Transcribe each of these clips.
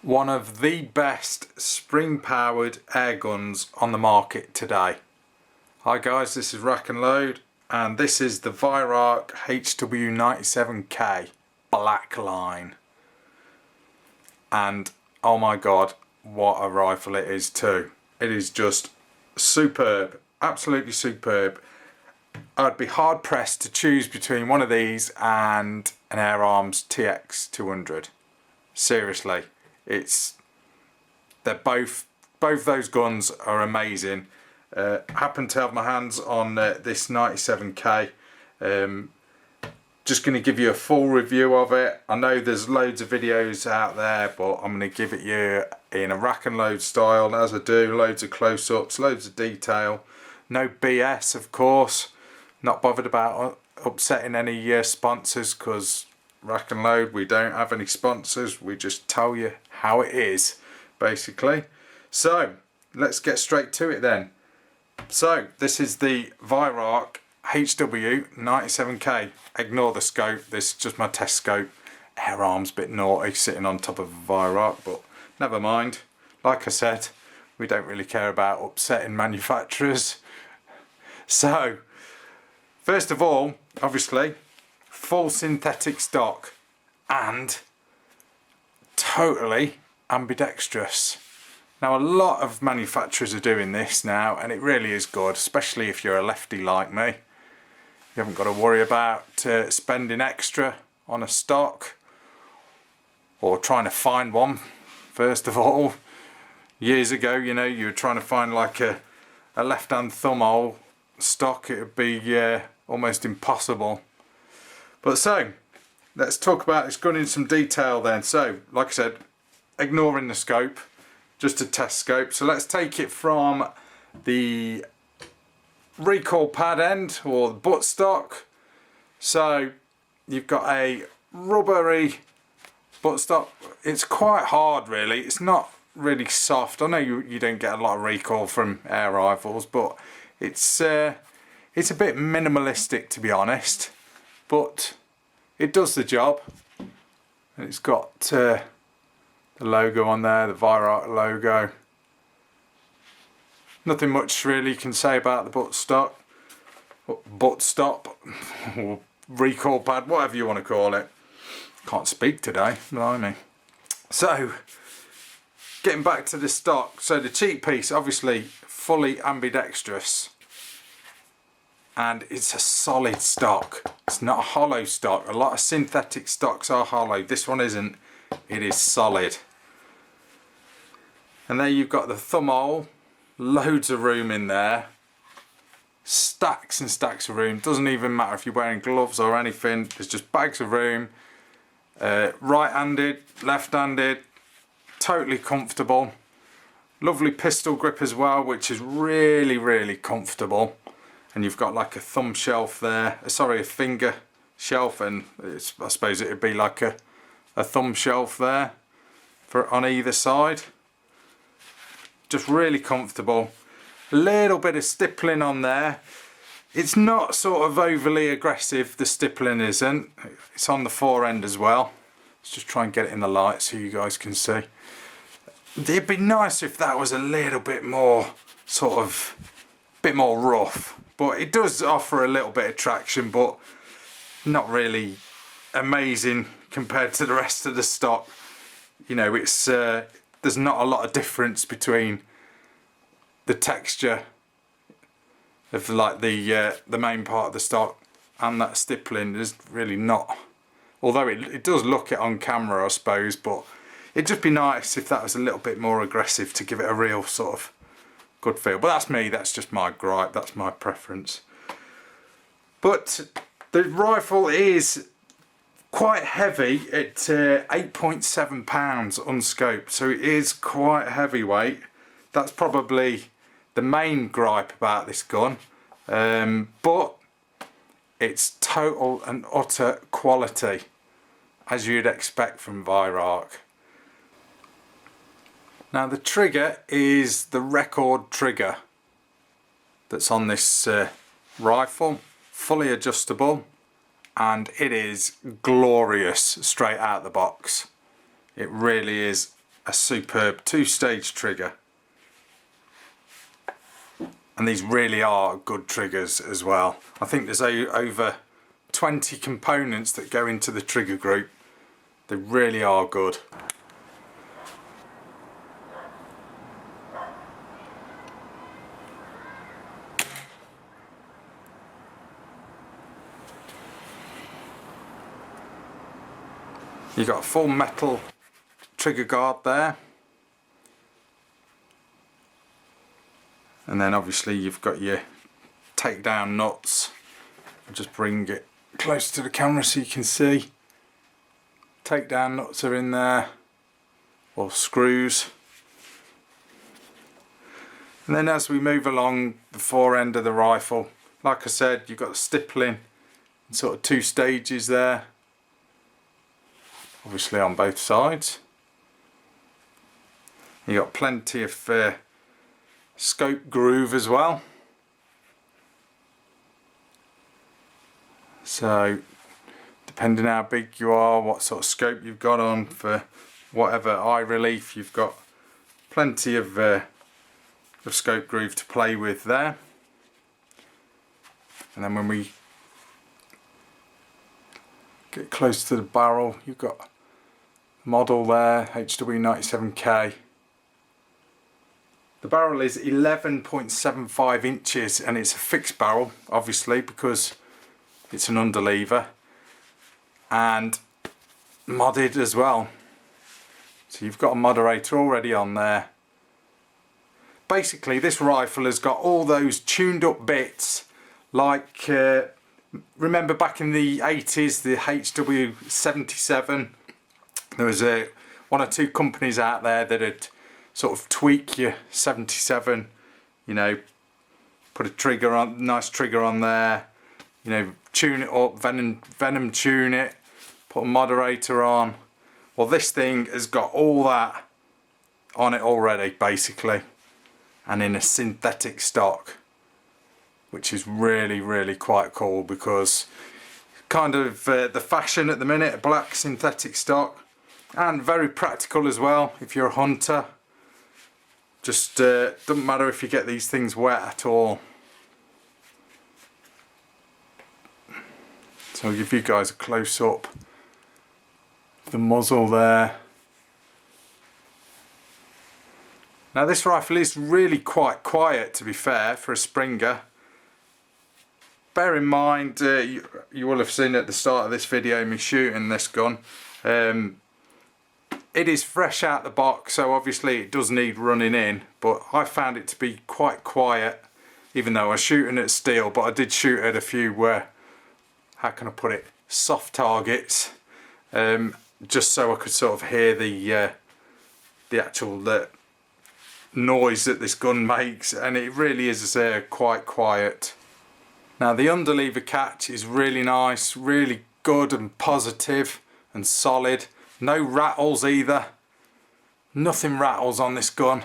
one of the best spring powered air guns on the market today. Hi guys, this is RACKNLOAD and this is the Weihrauch HW97K Blackline. And oh my god, what a rifle it is too. It is just superb, absolutely superb. I'd be hard pressed to choose between one of these and an Air Arms TX200. Seriously, they're both those guns are amazing. Happen to have my hands on this 97K. Just going to give you a full review of it. I know there's loads of videos out there, but I'm going to give it you in a rack and load style, as I do. Loads of close-ups, loads of detail. No BS, of course. Not bothered about upsetting any sponsors, because Rack and Load, we don't have any sponsors. We just tell you how it is, basically. So let's get straight to it then. So this is the Weihrauch HW97K. Ignore the scope, this is just my test scope. Air Arms, bit naughty, sitting on top of a Weihrauch, but never mind. Like I said, we don't really care about upsetting manufacturers. So first of all, obviously, full synthetic stock and totally ambidextrous. Now a lot of manufacturers are doing this now, and it really is good, especially if you're a lefty like me. You haven't got to worry about spending extra on a stock or trying to find one. First of all, years ago, you know, you were trying to find like a left-hand thumbhole stock. It would be almost impossible. But so let's talk about this gun in some detail then. So like I said, ignoring the scope, just a test scope. So let's take it from the recoil pad end, or the buttstock. So you've got a rubbery buttstock. It's quite hard really, it's not really soft. I know you don't get a lot of recoil from air rifles, but it's a bit minimalistic, to be honest, but it does the job. And it's got the logo on there, the Weihrauch logo. Nothing much really you can say about the buttstock, or recoil pad, whatever you want to call it. Can't speak today, blimey. So getting back to the stock, so the cheek piece, obviously fully ambidextrous, and it's a solid stock. It's not a hollow stock. A lot of synthetic stocks are hollow. This one isn't. It is solid. And there you've got the thumbhole. Loads of room in there. Stacks and stacks of room. Doesn't even matter if you're wearing gloves or anything. There's just bags of room. Right-handed, left-handed. Totally comfortable. Lovely pistol grip as well, which is really, really comfortable. And you've got like a thumb shelf there, sorry, a finger shelf, and I suppose it would be like a thumb shelf there for on either side. Just really comfortable. A little bit of stippling on there. It's not sort of overly aggressive, the stippling isn't. It's on the fore end as well. Let's just try and get it in the light so you guys can see. It'd be nice if that was a little bit more sort of bit more rough, but it does offer a little bit of traction, but not really amazing compared to the rest of the stock. You know, it's there's not a lot of difference between the texture of like the main part of the stock and that stippling. There's really not, although it does look it on camera, I suppose, but it'd just be nice if that was a little bit more aggressive to give it a real sort of good feel. But that's me, that's just my gripe, that's my preference. But the rifle is quite heavy at 8.7 pounds unscoped, so it is quite heavyweight. That's probably the main gripe about this gun, but it's total and utter quality, as you'd expect from Weihrauch. Now the trigger is the record trigger that's on this rifle, fully adjustable, and it is glorious straight out the box. It really is a superb 2-stage trigger. And these really are good triggers as well. I think there's over 20 components that go into the trigger group. They really are good. You've got a full metal trigger guard there. And then obviously you've got your takedown nuts. I'll just bring it close to the camera so you can see. Takedown nuts are in there, or screws. And then as we move along the fore end of the rifle, like I said, you've got the stippling in sort of 2 stages there. Obviously on both sides. You got plenty of scope groove as well. So depending how big you are, what sort of scope you've got on for whatever eye relief, you've got plenty of scope groove to play with there. And then when we get close to the barrel, you've got model there, HW97K. The barrel is 11.75 inches and it's a fixed barrel, obviously, because it's an underlever, and modded as well. So you've got a moderator already on there. Basically this rifle has got all those tuned up bits, like remember back in the 80s, the HW77, there was 1 or 2 companies out there that had sort of tweak your 77, you know, put a trigger on, nice trigger on there, you know, tune it up, venom tune it, put a moderator on. Well, this thing has got all that on it already, basically, and in a synthetic stock, which is really, really quite cool, because kind of the fashion at the minute, a black synthetic stock, and very practical as well if you're a hunter. Just doesn't matter if you get these things wet at all. So I'll give you guys a close up of the muzzle there. Now this rifle is really quite quiet, to be fair, for a Springer. Bear in mind, you will have seen at the start of this video me shooting this gun. It is fresh out the box, so obviously it does need running in, but I found it to be quite quiet, even though I was shooting at steel, but I did shoot at a few how can I put it, soft targets, just so I could sort of hear the actual noise that this gun makes, and it really is quite quiet. Now the underlever catch is really nice, really good and positive and solid. No rattles either. Nothing rattles on this gun.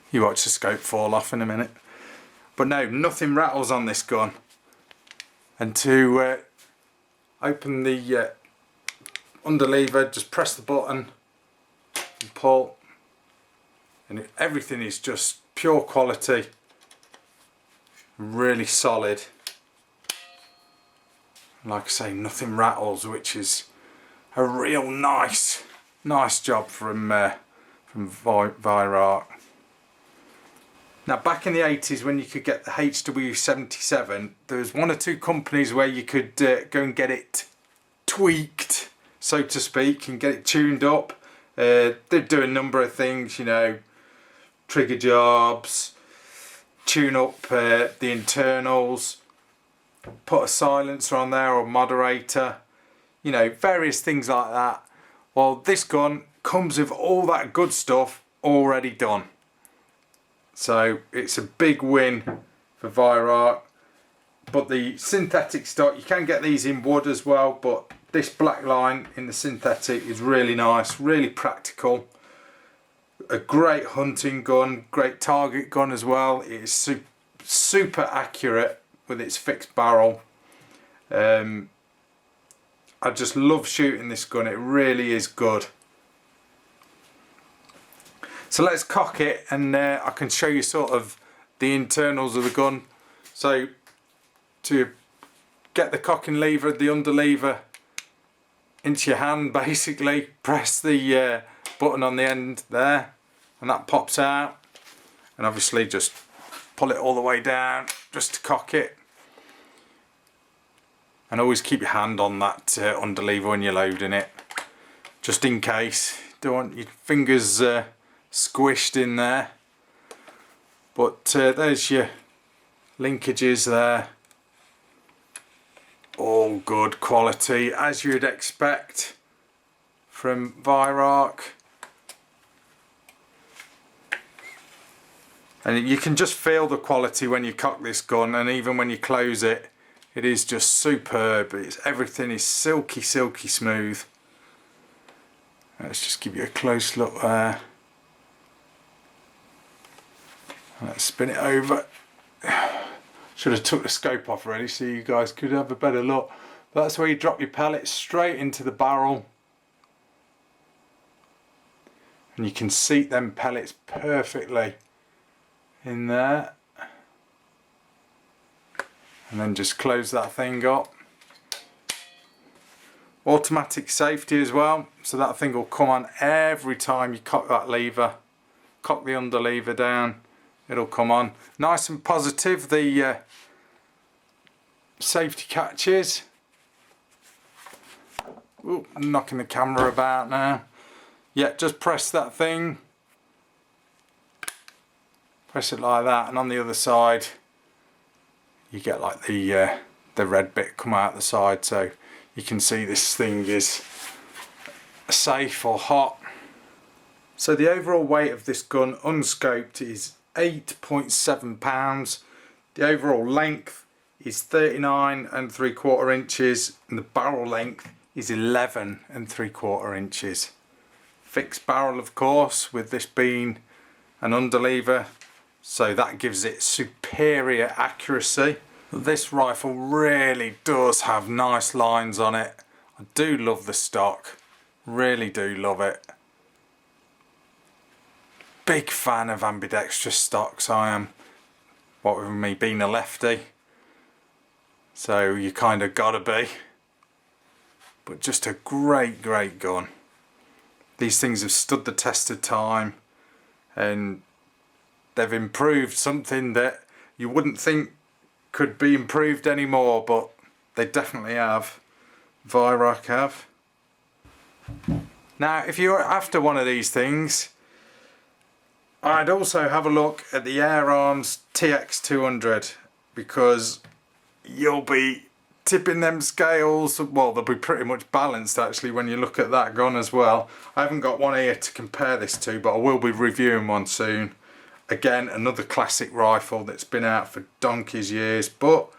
You watch the scope fall off in a minute. But no, nothing rattles on this gun. And to open the underlever, just press the button and pull. And everything is just pure quality. Really solid. Like I say, nothing rattles, which is a real nice job from Weihrauch. Now back in the 80s, when you could get the HW77, there was 1 or 2 companies where you could go and get it tweaked, so to speak, and get it tuned up. They'd do a number of things, you know, trigger jobs, tune up the internals, put a silencer on there or moderator, you know, various things like that. Well, this gun comes with all that good stuff already done. So it's a big win for Weihrauch. But the synthetic stock, you can get these in wood as well, but this Blackline in the synthetic is really nice, really practical. A great hunting gun, great target gun as well. It is super accurate with its fixed barrel. I just love shooting this gun. It really is good. So let's cock it, and I can show you sort of the internals of the gun. So to get the cocking lever, the under lever into your hand, basically press the button on the end there, and that pops out, and obviously just pull it all the way down just to cock it. And always keep your hand on that under lever when you're loading it, just in case. Don't want your fingers squished in there. But there's your linkages there, all good quality as you'd expect from Weihrauch. And you can just feel the quality when you cock this gun, and even when you close it, it is just superb. Everything is silky smooth. Let's just give you a close look there. Let's spin it over. Should have took the scope off already so you guys could have a better look. But that's where you drop your pellets straight into the barrel. And you can seat them pellets perfectly in there. And then just close that thing up. Automatic safety as well, so that thing will come on every time you cock that lever. Cock the under lever down, it'll come on. Nice and positive, the safety catches. Ooh, knocking the camera about now. Yeah, just press that thing. Press it like that, and on the other side you get like the red bit come out the side, so you can see this thing is safe or hot. So the overall weight of this gun unscoped is 8.7 pounds. The overall length is 39 3/4 inches, and the barrel length is 11 3/4 inches. Fixed barrel, of course, with this being an underlever, so that gives it superior accuracy. This rifle really does have nice lines on it. I do love the stock, really do love it. Big fan of ambidextrous stocks, I am. What with me being a lefty, so you kind of gotta be. But just a great gun. These things have stood the test of time, and they've improved something that you wouldn't think could be improved anymore, but they definitely have. Weihrauch have. Now if you're after one of these things, I'd also have a look at the Air Arms TX200, because you'll be tipping them scales. Well, they'll be pretty much balanced actually when you look at that gun as well. I haven't got one here to compare this to, but I will be reviewing one soon. Again, another classic rifle that's been out for donkey's years, but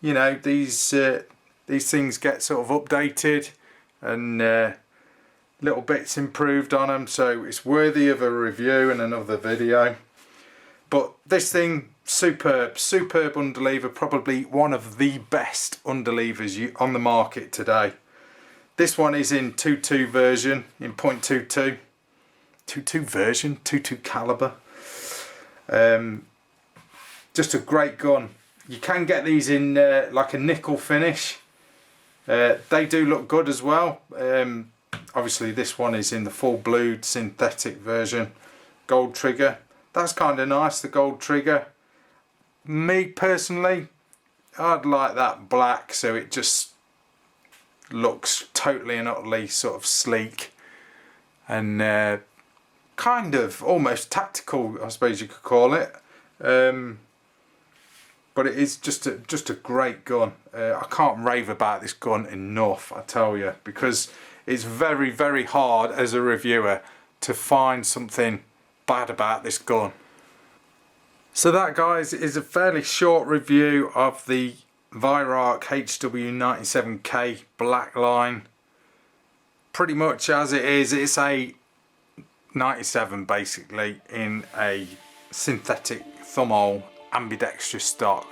you know, these things get sort of updated and little bits improved on them, so it's worthy of a review and another video. But this thing, superb underlever, probably one of the best underlevers on the market today. This one is in 2.2 version, in .22 version, 2.2 caliber. Just a great gun. You can get these in like a nickel finish. They do look good as well. Obviously this one is in the full blued synthetic version. Gold trigger. That's kind of nice, the gold trigger. Me personally, I'd like that black, so it just looks totally and utterly sort of sleek and kind of almost tactical, I suppose you could call it. But it is just a great gun. I can't rave about this gun enough, I tell you, because it's very hard as a reviewer to find something bad about this gun. So that, guys, is a fairly short review of the Weihrauch HW97K Blackline. Pretty much as it is, it's a 97 basically in a synthetic thumbhole ambidextrous stock,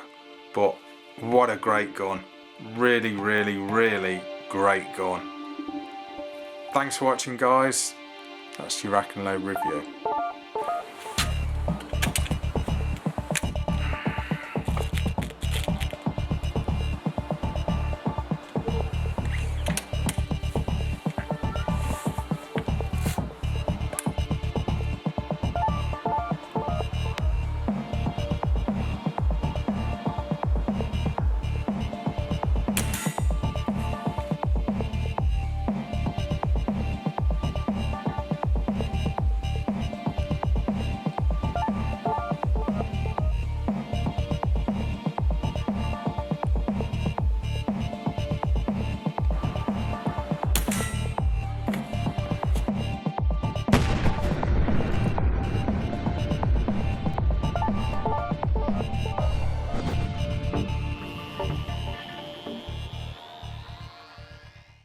but what a great gun. Really great gun. Thanks for watching guys, that's your rack and load review.